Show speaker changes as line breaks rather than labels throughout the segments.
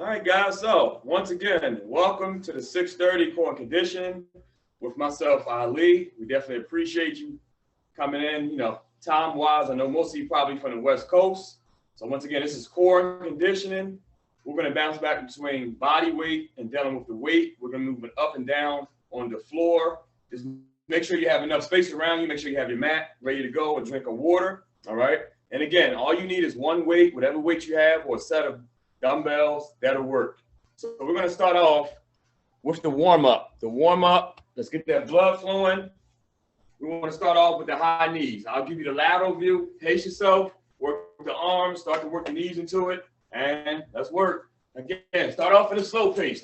All right, guys. So once again, welcome to the 6:30 core and conditioning with myself, Ali. We definitely appreciate you coming in. Time-wise, I know most of you probably from the West Coast. So once again, this is core and conditioning. We're going to bounce back between body weight and dealing with the weight. We're going to move it up and down on the floor. Just make sure you have enough space around you. Make sure you have your mat ready to go, a drink of water. All right. And again, all you need is one weight, whatever weight you have, or a set of dumbbells. That'll work. So we're going to start off with the warm-up. Let's get that blood flowing. We want to start off with the high knees. I'll give you the lateral view. Pace yourself. Work the arms. Start to work the knees into it. And let's work. Again, start off at a slow pace.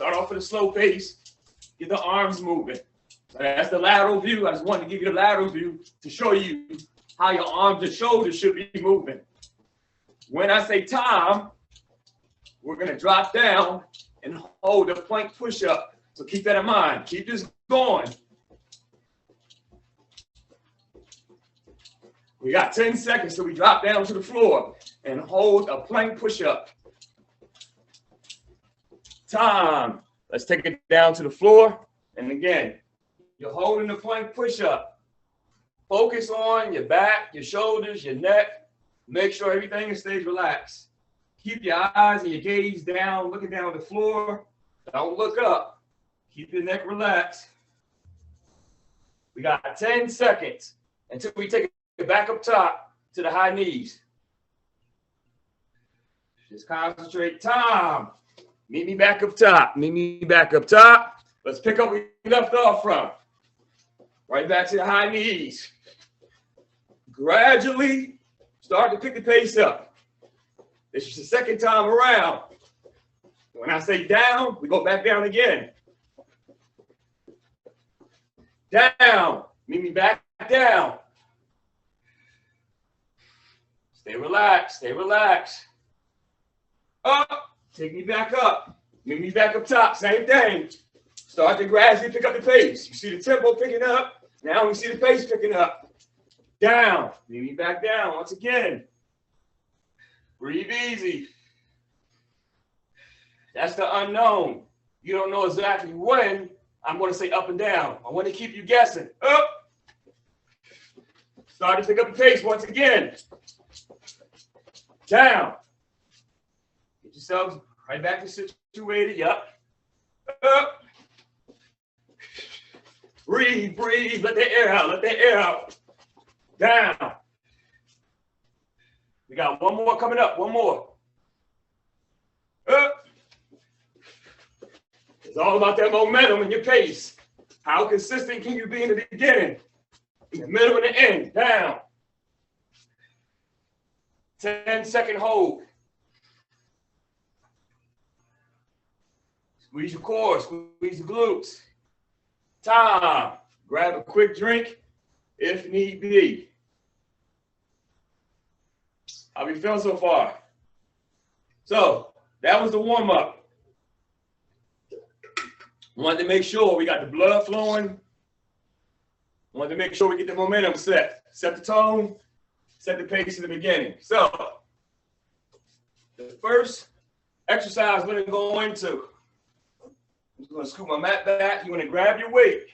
Get the arms moving. So that's the lateral view. I just wanted to give you the lateral view to show you how your arms and shoulders should be moving. When I say time, we're going to drop down and hold a plank push-up. So keep that in mind. Keep this going. We got 10 seconds, so we drop down to the floor and hold a plank push-up. Time. Let's take it down to the floor. And again, you're holding the plank push-up. Focus on your back, your shoulders, your neck. Make sure everything stays relaxed. Keep your eyes and your gaze down, looking down at the floor. Don't look up. Keep your neck relaxed. We got 10 seconds until we take it back up top to the high knees. Just concentrate. Time. Meet me back up top. Let's pick up where we left off from. Right back to the high knees. Gradually start to pick the pace up. This is the second time around. When I say down, we go back down again. Down. Meet me back down. Stay relaxed. Up. Take me back up. Meet me back up top. Same thing. Start to gradually pick up the pace. You see the tempo picking up. Now we see the pace picking up. Down. Meet me back down once again. Breathe easy. That's the unknown. You don't know exactly when I'm going to say up and down. I want to keep you guessing. Up. Start to pick up the pace once again. Down. Get yourselves right back to situated. Up. Up. Breathe. Let the air out. Down. We got one more coming up. One more. Up. It's all about that momentum and your pace. How consistent can you be in the beginning, in the middle, and the end? Down. 10-second hold. Squeeze your core, squeeze the glutes. Time. Grab a quick drink if need be. How we feeling so far? So that was the warm-up. Wanted to make sure we got the blood flowing. Wanted to make sure we get the momentum set. Set the tone, set the pace in the beginning. So the first exercise we're going to go into, I'm just going to scoot my mat back. You want to grab your weight.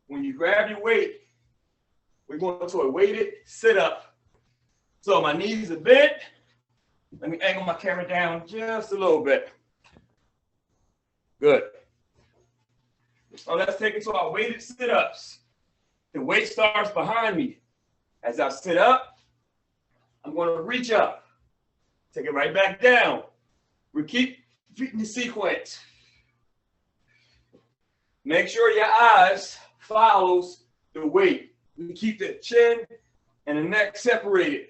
When you grab your weight, we're going to a weighted sit-up. So my knees are bent. Let me angle my camera down just a little bit. Good. So let's take it to our weighted sit-ups. The weight starts behind me. As I sit up, I'm going to reach up. Take it right back down. We keep repeating the sequence. Make sure your eyes follows the weight. We keep the chin and the neck separated.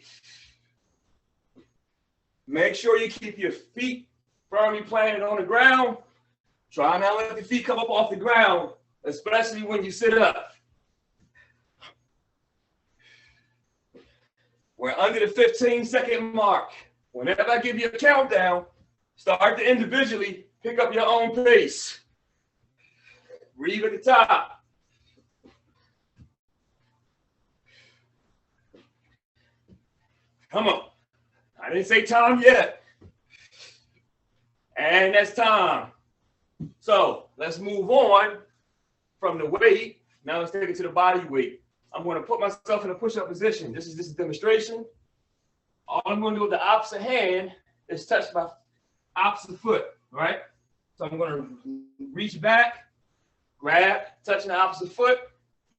Make sure you keep your feet firmly planted on the ground. Try not to let the feet come up off the ground, especially when you sit up. We're under the 15-second mark. Whenever I give you a countdown, start to individually pick up your own pace. Breathe at the top. Come on. I didn't say time yet. And that's time. So let's move on from the weight. Now let's take it to the body weight. I'm going to put myself in a push-up position. This is a demonstration. All I'm going to do with the opposite hand is touch my opposite foot, right? So I'm going to reach back, grab, touching the opposite foot.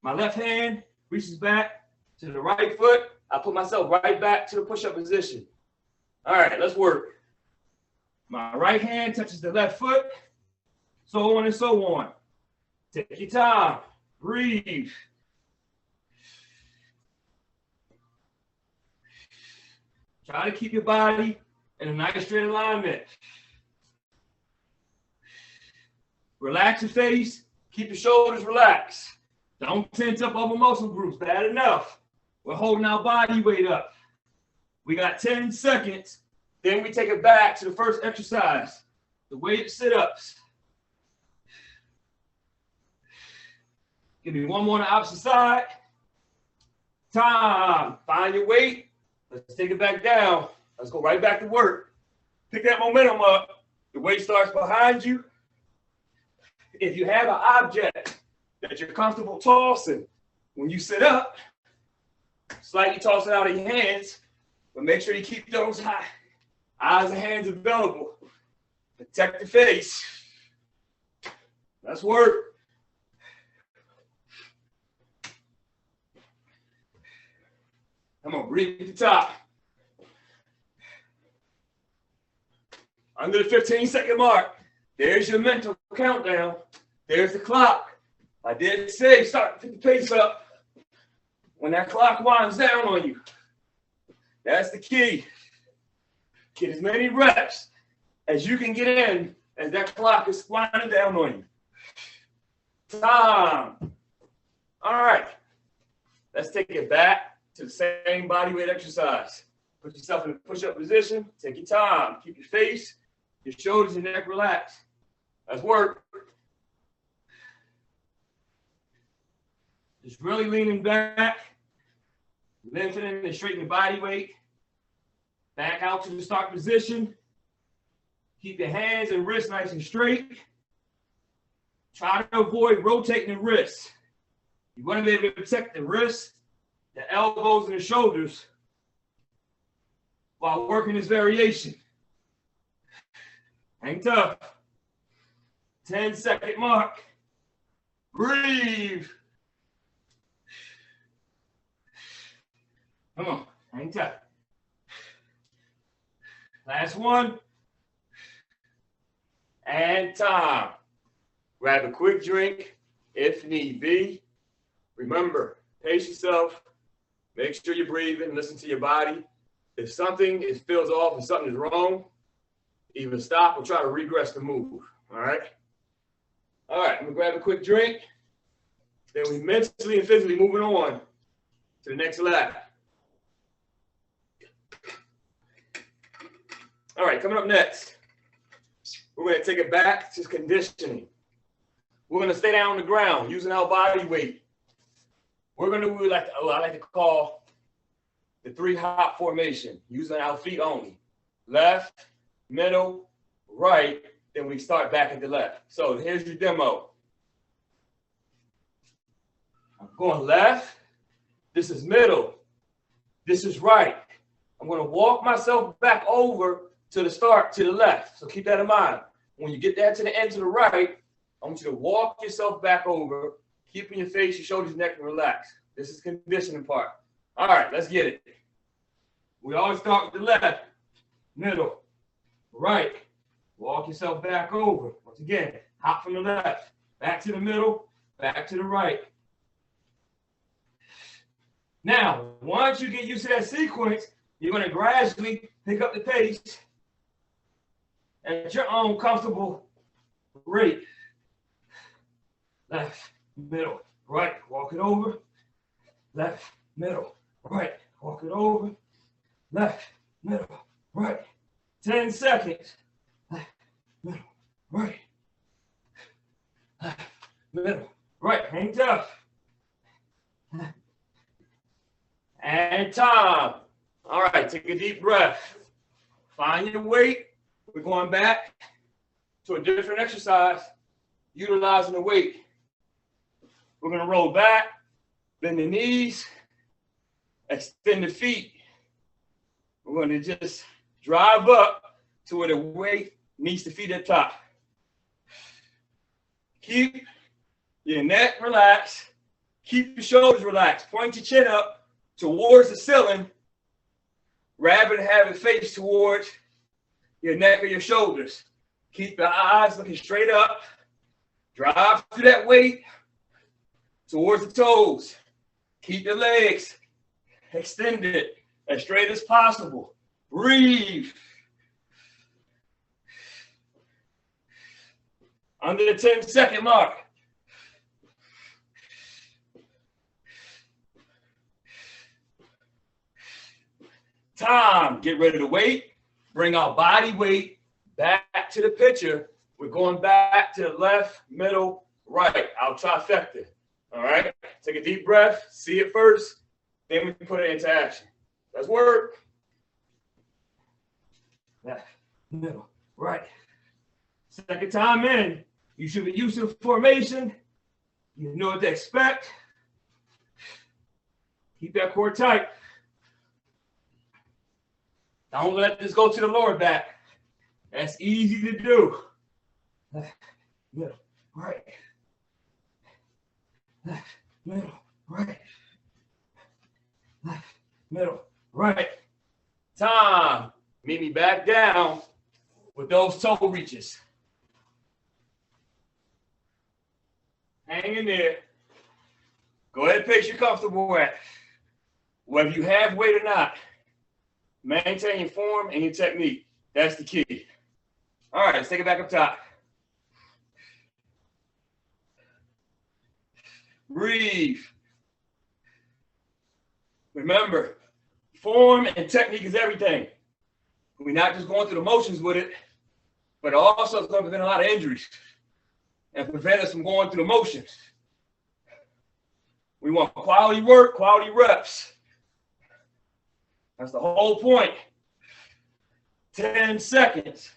My left hand reaches back to the right foot. I put myself right back to the push-up position. All right, let's work. My right hand touches the left foot, so on and so on. Take your time, breathe. Try to keep your body in a nice straight alignment. Relax your face, keep your shoulders relaxed. Don't tense up over muscle groups, bad enough. We're holding our body weight up. We got 10 seconds, then we take it back to the first exercise, the weighted sit-ups. Give me one more on the opposite side. Time, find your weight. Let's take it back down. Let's go right back to work. Pick that momentum up. The weight starts behind you. If you have an object that you're comfortable tossing, when you sit up, slightly toss it out of your hands, but make sure you keep those high. Eyes and hands available. Protect the face. Let's work. Come on, breathe at the top. Under the 15-second mark, there's your mental countdown. There's the clock. I did say start to pick the pace up when that clock winds down on you. That's the key. Get as many reps as you can get in as that clock is winding down on you. Time. All right. Let's take it back to the same body weight exercise. Put yourself in a push-up position. Take your time. Keep your face, your shoulders, and neck relaxed. Let's work. Just really leaning back, lengthening and straightening the body weight. Back out to the start position. Keep your hands and wrists nice and straight. Try to avoid rotating the wrists. You want to be able to protect the wrists, the elbows, and the shoulders while working this variation. Hang tough. 10-second mark. Breathe. Come on, hang tight. Last one. And time. Grab a quick drink if need be. Remember, pace yourself. Make sure you're breathing. Listen to your body. If something feels off and something is wrong, either stop or try to regress the move. All right? All right, I'm going to grab a quick drink. Then we mentally and physically moving on to the next lap. All right, coming up next, we're going to take it back to conditioning. We're going to stay down on the ground using our body weight. We're going to do what I like to call the 3-hop formation, using our feet only. Left, middle, right, then we start back at the left. So here's your demo. I'm going left. This is middle. This is right. I'm going to walk myself back over to the start to the left. So keep that in mind. When you get that to the end to the right, I want you to walk yourself back over, keeping your face, your shoulders, neck, and relaxed. This is the conditioning part. All right, let's get it. We always start with the left, middle, right. Walk yourself back over. Once again, hop from the left, back to the middle, back to the right. Now, once you get used to that sequence, you're going to gradually pick up the pace at your own comfortable rate. Left, middle, right, walk it over. Left, middle, right, walk it over. Left, middle, right. 10 seconds. Left, middle, right. Left, middle, right. Hang tough. And time. All right, take a deep breath. Find your weight. We're going back to a different exercise utilizing the weight. We're going to roll back, bend the knees, extend the feet. We're going to just drive up to where the weight meets the feet at the top. Keep your neck relaxed. Keep your shoulders relaxed. Point your chin up towards the ceiling rather than have it face towards your neck or your shoulders. Keep the eyes looking straight up. Drive through that weight towards the toes. Keep the legs extended as straight as possible. Breathe. Under the 10-second mark. Time. Get rid of the weight. Bring our body weight back to the picture. We're going back to the left, middle, right. Our trifecta. All right? Take a deep breath. See it first. Then we can put it into action. Let's work. Left, middle, right. Second time in. You should be used to the formation. You know what to expect. Keep that core tight. Don't let this go to the lower back. That's easy to do. Left, middle, right. Left, middle, right. Left, middle, right. Time. Meet me back down with those toe reaches. Hang in there. Go ahead and pace you're comfortable at. Whether you have weight or not, maintain your form and your technique. That's the key. All right, let's take it back up top. Breathe. Remember, form and technique is everything. We're not just going through the motions with it, but also it's going to prevent a lot of injuries and prevent us from going through the motions. We want quality work, quality reps. That's the whole point. 10 seconds.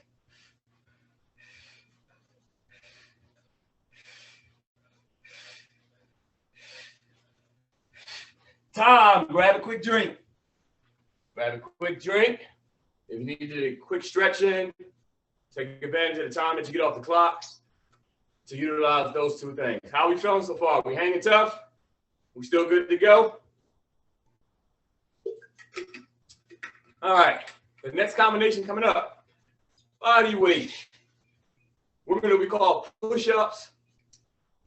Time. Grab a quick drink. Grab a quick drink. If you needed a quick stretching, take advantage of the time that you get off the clock to utilize those two things. How are we feeling so far? We hanging tough? We still good to go? All right. The next combination coming up, body weight. We're going to be called push-ups,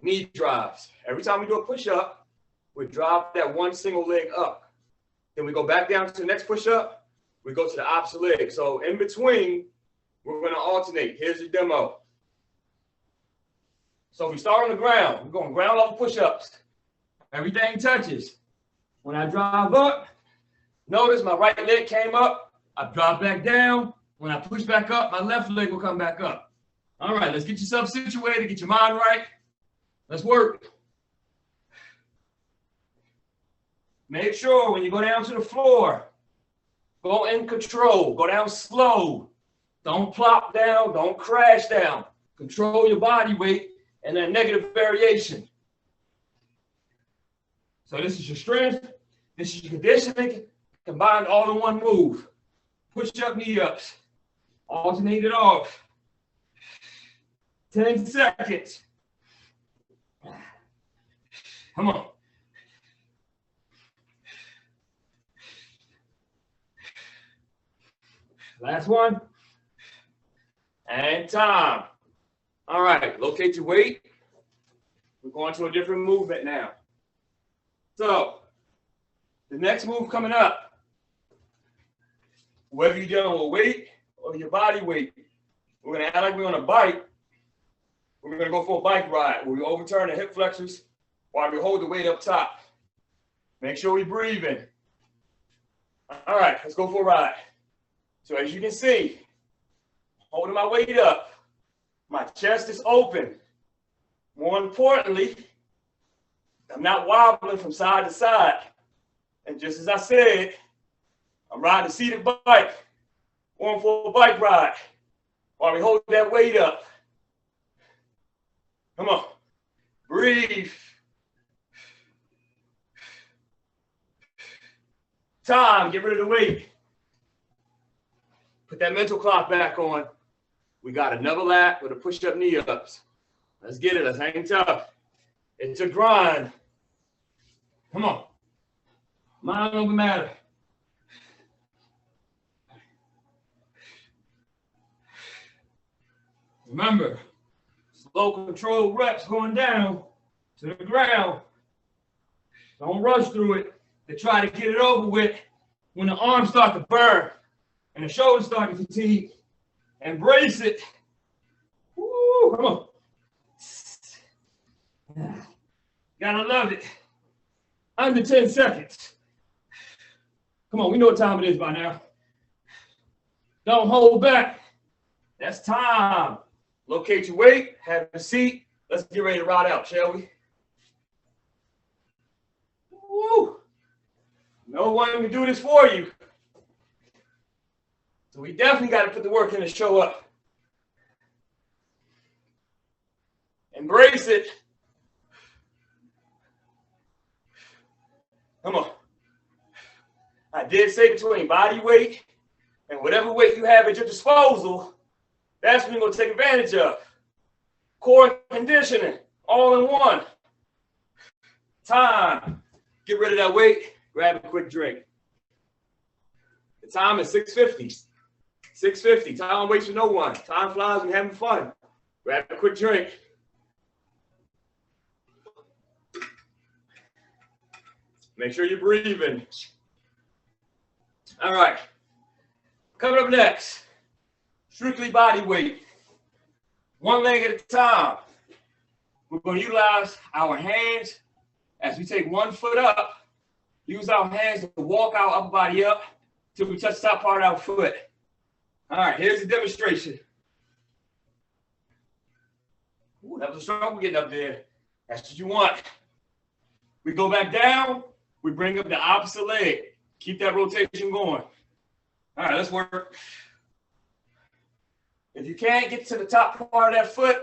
knee drives. Every time we do a push-up, we drop that one single leg up. Then we go back down to the next push-up. We go to the opposite leg. So in between, we're going to alternate. Here's your demo. So we start on the ground. We're going ground level push-ups. Everything touches. When I drive up, notice my right leg came up. I drop back down. When I push back up, my left leg will come back up. All right, let's get yourself situated, get your mind right. Let's work. Make sure when you go down to the floor, go in control, go down slow. Don't plop down, don't crash down. Control your body weight and that negative variation. So this is your strength, this is your conditioning, combined all in one move. Push-up, knee-ups, alternate it off. 10 seconds. Come on. Last one. And time. All right, locate your weight. We're going to a different movement now. So, the next move coming up, whether you're dealing with weight or your body weight, we're going to act like we're on a bike. We're going to go for a bike ride where we overturn the hip flexors while we hold the weight up top. Make sure we breathe in. All right, let's go for a ride. So as you can see, holding my weight up, my chest is open. More importantly, I'm not wobbling from side to side. And just as I said, I'm riding a seated bike, going for a bike ride while we hold that weight up. Come on. Breathe. Time. Get rid of the weight. Put that mental clock back on. We got another lap with a push-up knee ups. Let's get it. Let's hang tough. It's a grind. Come on. Mind over matter. Remember, slow controlled reps going down to the ground. Don't rush through it to try to get it over with when the arms start to burn and the shoulders start to fatigue. Embrace it. Woo, come on. Gotta love it. Under 10 seconds. Come on, we know what time it is by now. Don't hold back. That's time. Locate your weight, have a seat. Let's get ready to ride out, shall we? Woo. No one can do this for you. So we definitely got to put the work in to show up. Embrace it. Come on. I did say between body weight and whatever weight you have at your disposal, that's what you're going to take advantage of. Core conditioning, all in one. Time. Get rid of that weight. Grab a quick drink. The time is 6:50. 6:50. Time waits for no one. Time flies when you're having fun. Grab a quick drink. Make sure you're breathing. All right. Coming up next, strictly body weight. One leg at a time. We're going to utilize our hands as we take one foot up. Use our hands to walk our upper body up till we touch the top part of our foot. All right, here's the demonstration. Ooh, that was a struggle getting up there. That's what you want. We go back down. We bring up the opposite leg. Keep that rotation going. All right, let's work. If you can't get to the top part of that foot,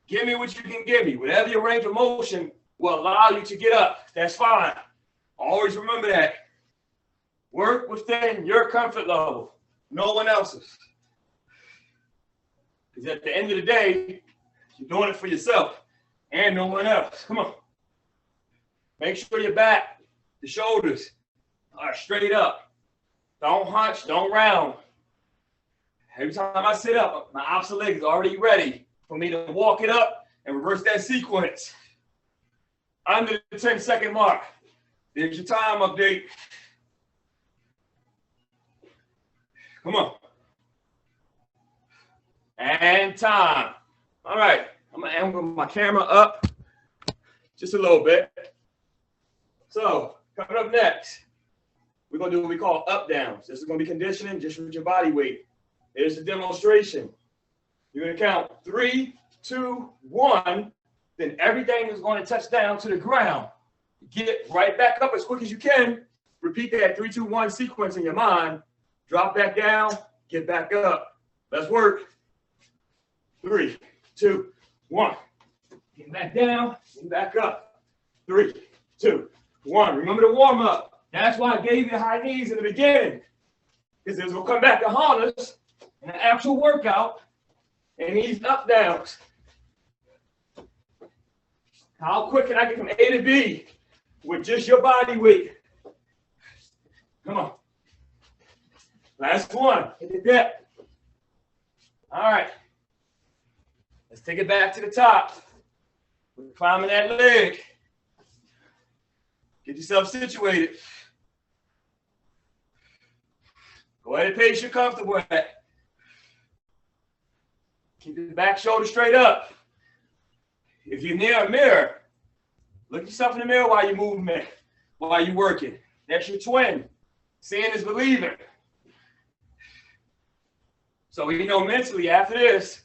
give me what you can give me. Whatever your range of motion will allow you to get up, that's fine. Always remember that. Work within your comfort level, no one else's. Because at the end of the day, you're doing it for yourself and no one else. Come on. Make sure your back, the shoulders are straight up. Don't hunch, don't round. Every time I sit up, my opposite leg is already ready for me to walk it up and reverse that sequence. Under the 10-second mark. There's your time update. Come on. And time. All right. I'm going to angle my camera up just a little bit. So, coming up next, we're going to do what we call up downs. This is going to be conditioning just with your body weight. Here's the demonstration. You're going to count 3, 2, 1. Then everything is going to touch down to the ground. Get right back up as quick as you can. Repeat that 3, 2, 1 sequence in your mind. Drop back down. Get back up. Let's work. 3, 2, 1. Get back down. Get back up. 3, 2, 1. Remember to warm up. That's why I gave you high knees in the beginning. Because it's going to come back to haunt us in an actual workout. And these up downs. How quick can I get from A to B with just your body weight? Come on. Last one. Hit the depth. All right. Let's take it back to the top. We're climbing that leg. Get yourself situated. Go ahead and pace you're comfortable at. Keep the back shoulder straight up. If you're near a mirror, look yourself in the mirror while you're moving, while you're working. That's your twin. Seeing is believing. So we know mentally after this,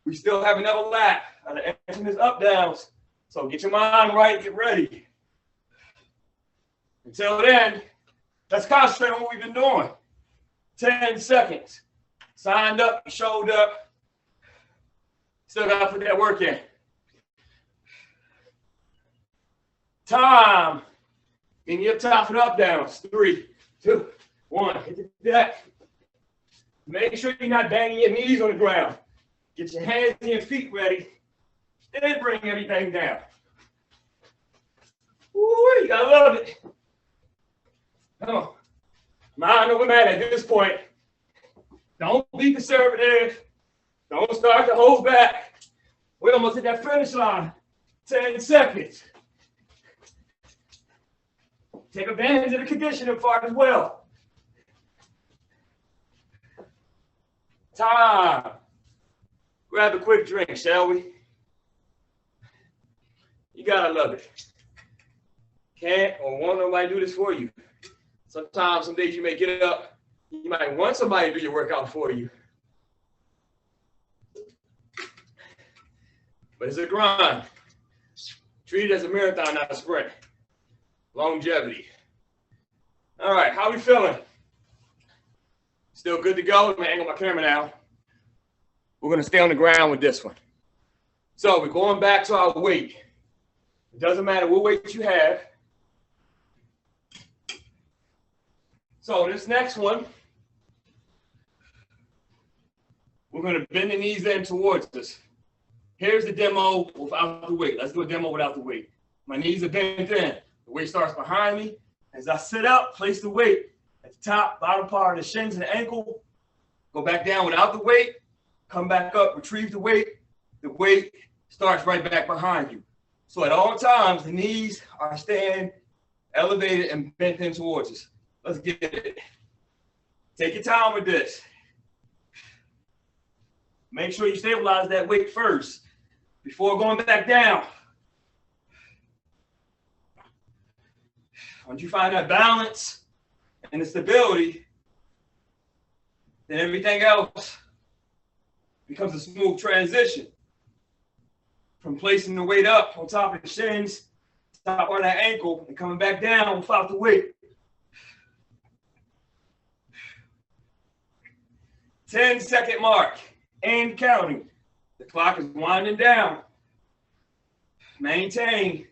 we still have another lap of the infamous up downs. So get your mind right, get ready. Until then, let's concentrate on what we've been doing. 10 seconds. Signed up, showed up. Still got to put that work in. Time. In your top and up downs. 3, 2, 1. Hit the deck. Make sure you're not banging your knees on the ground. Get your hands and your feet ready. Then bring everything down. Ooh, you gotta love it. Come on. Mind over matter at this point. Don't be conservative. Don't start to hold back. We're almost at that finish line. 10 seconds. Take advantage of the conditioning part as well. Time. Grab a quick drink, shall we? You gotta love it. Can't or won't nobody do this for you. Sometimes, some days you may get up, you might want somebody to do your workout for you. But it's a grind. Treat it as a marathon, not a sprint. Longevity. All right, how we feeling? Still good to go? I'm gonna angle my camera now. We're gonna stay on the ground with this one. So we're going back to our weight. It doesn't matter what weight you have. So this next one, we're gonna bend the knees in towards us. Here's the demo without the weight. Let's do a demo without the weight. My knees are bent in. The weight starts behind me. As I sit up, place the weight at the top, bottom part of the shins and the ankle. Go back down without the weight. Come back up, retrieve the weight. The weight starts right back behind you. So at all times, the knees are staying elevated and bent in towards us. Let's get it. Take your time with this. Make sure you stabilize that weight first before going back down. Once you find that balance and the stability, then everything else becomes a smooth transition. From placing the weight up on top of the shins, top of that ankle, and coming back down without the weight. 10-second mark and counting. The clock is winding down. Maintain.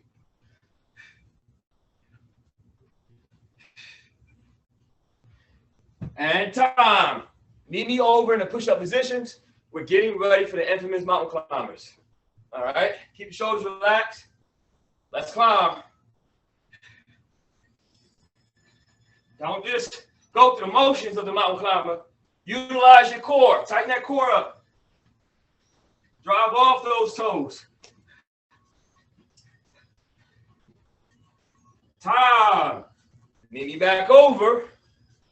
And time. Meet me over in the push-up positions. We're getting ready for the infamous mountain climbers. All right, keep your shoulders relaxed. Let's climb. Don't just go through the motions of the mountain climber. Utilize your core. Tighten that core up. Drive off those toes. Time. Meet me back over.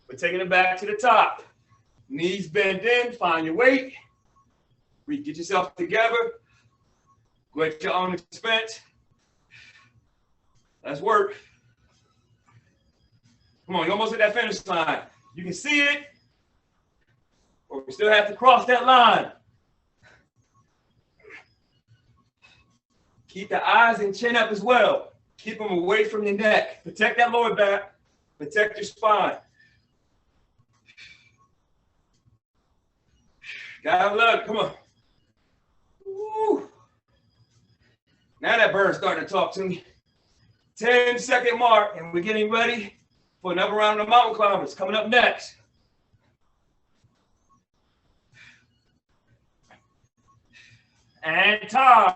We're taking it back to the top. Knees bend in. Find your weight. Get yourself together. Go at your own expense. Let's work. Come on, you're almost at that finish line. You can see it, or we still have to cross that line. Keep the eyes and chin up as well. Keep them away from your neck. Protect that lower back. Protect your spine. Gotta love it. Come on. Woo. Now that bird's starting to talk to me. 10-second mark, and we're getting ready for another round of mountain climbers. Coming up next. And time.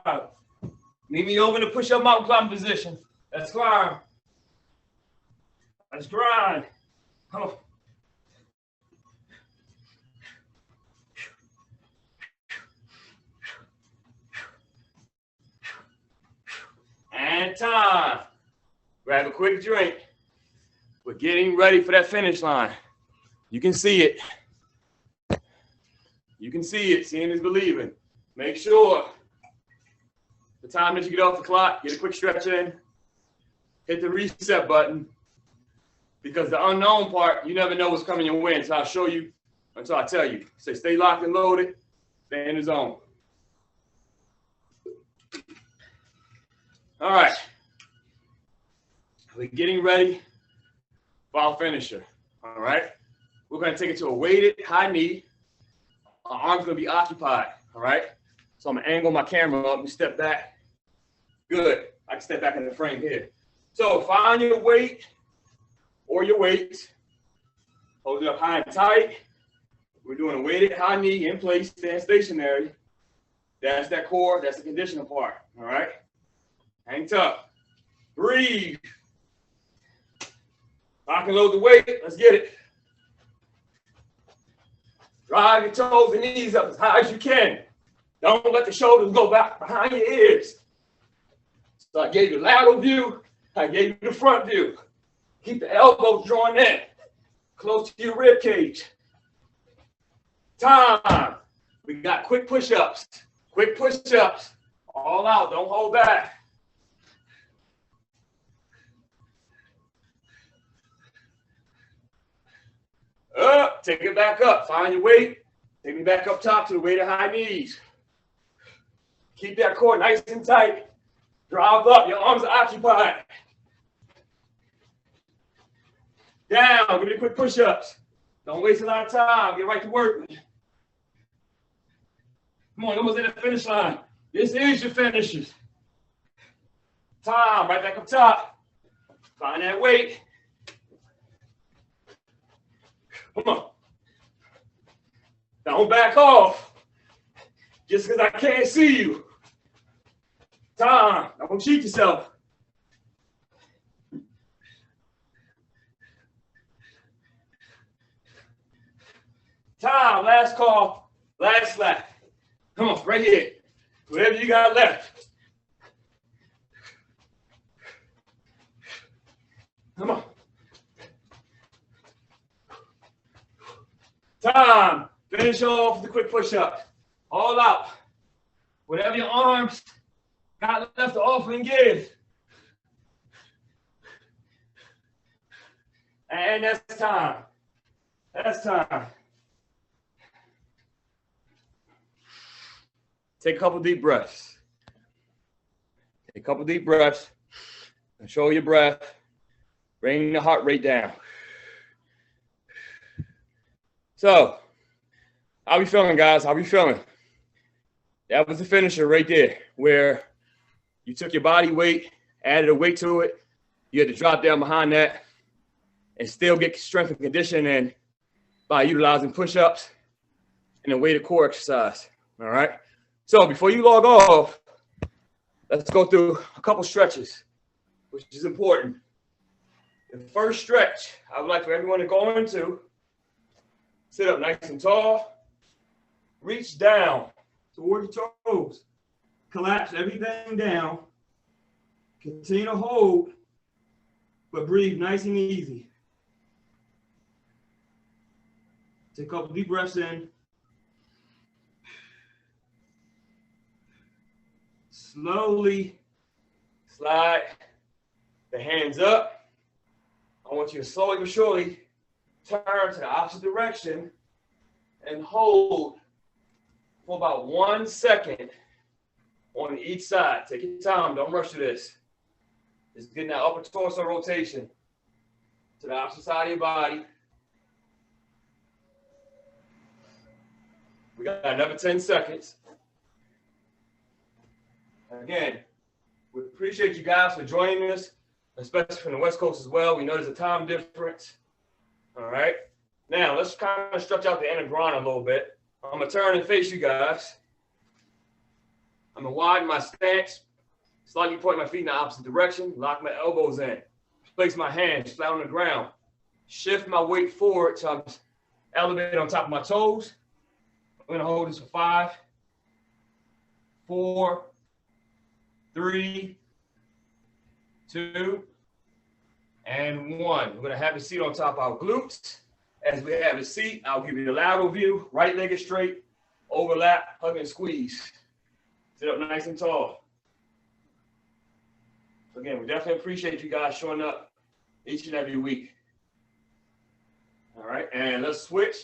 Meet me over in the push-up mountain climb position. Let's climb. Let's grind. Come on. And time. Grab a quick drink. We're getting ready for that finish line. You can see it. You can see it. Seeing is believing. Make sure the time that you get off the clock, get a quick stretch in, hit the reset button, because the unknown part, you never know what's coming your way until I show you, until I tell you. So stay locked and loaded, stay in the zone. All right. We're getting ready for our finisher. All right. We're going to take it to a weighted high knee. Our arm's going to be occupied. All right. So I'm going to angle my camera up and step back. Good. I can step back in the frame here. So find your weight or your weights. Hold it up high and tight. We're doing a weighted high knee in place, stand stationary. That's that core, that's the conditioning part, all right? Hang tough. Breathe. Lock and load the weight, let's get it. Drive your toes and knees up as high as you can. Don't let the shoulders go back behind your ears. So I gave you lateral view, I gave you the front view. Keep the elbows drawn in, close to your rib cage. Time. We got quick push-ups. Quick push-ups. All out, don't hold back. Up, take it back up. Find your weight. Take me back up top to the weighted high knees. Keep that core nice and tight. Drive up, your arms are occupied. Down, give me the quick push-ups. Don't waste a lot of time, get right to work. Come on, almost at the finish line. This is your finishers. Time, right back up top. Find that weight. Come on. Don't back off. Just because I can't see you. Time, don't cheat yourself. Time, last call, last lap. Come on, right here. Whatever you got left. Come on. Time. Finish off the quick push-up. All out. Whatever your arms got left to offer and give. And that's time. That's time. Take a couple deep breaths. Take a couple deep breaths. Control your breath. Bring the heart rate down. So, how we feeling, guys? How we feeling? That was the finisher right there, where you took your body weight, added a weight to it. You had to drop down behind that and still get strength and conditioning by utilizing push-ups and a weighted core exercise. All right? So before you log off, let's go through a couple stretches, which is important. The first stretch I would like for everyone to go into, sit up nice and tall, reach down toward your toes, collapse everything down, continue to hold, but breathe nice and easy. Take a couple deep breaths in. Slowly slide the hands up. I want you to slowly but surely turn to the opposite direction and hold for about 1 second on each side. Take your time. Don't rush to this. Just getting that upper torso rotation to the opposite side of your body. We got another 10 seconds. Again, we appreciate you guys for joining us, especially from the West Coast as well. We know there's a time difference. All right. Now, let's kind of stretch out the inner groin a little bit. I'm going to turn and face you guys. I'm going to widen my stance, slightly point my feet in the opposite direction, lock my elbows in, place my hands flat on the ground, shift my weight forward so I'm elevated on top of my toes. I'm going to hold this for 5, 4, 3, 2, and 1. We're going to have the seat on top of our glutes. As we have a seat, I'll give you the lateral view. Right leg is straight, overlap, hug and squeeze. Sit up nice and tall. Again, we definitely appreciate you guys showing up each and every week. All right, and let's switch.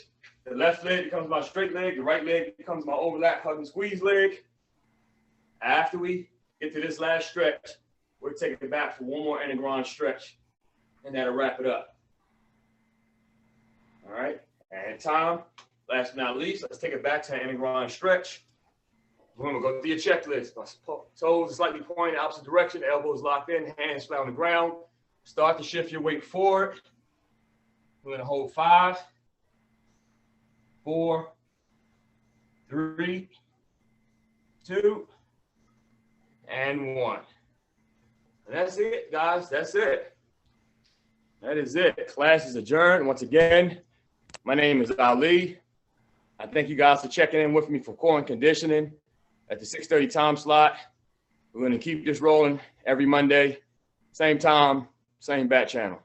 The left leg becomes my straight leg. The right leg becomes my overlap, hug and squeeze leg. After we get to this last stretch, we're taking it back for one more inner groin stretch, and that'll wrap it up. All right, and time. Last but not least, let's take it back to an inner groin stretch. We're going to go through your checklist. My toes are slightly pointed opposite direction, elbows locked in, hands flat on the ground. Start to shift your weight forward. We're going to hold 5, 4, 3, 2, and 1. And that's it, guys. That's it. That is it. Class is adjourned. Once again, my name is Ali. I thank you guys for checking in with me for core and conditioning at the 6:30 time slot. We're going to keep this rolling every Monday, same time, same bat channel.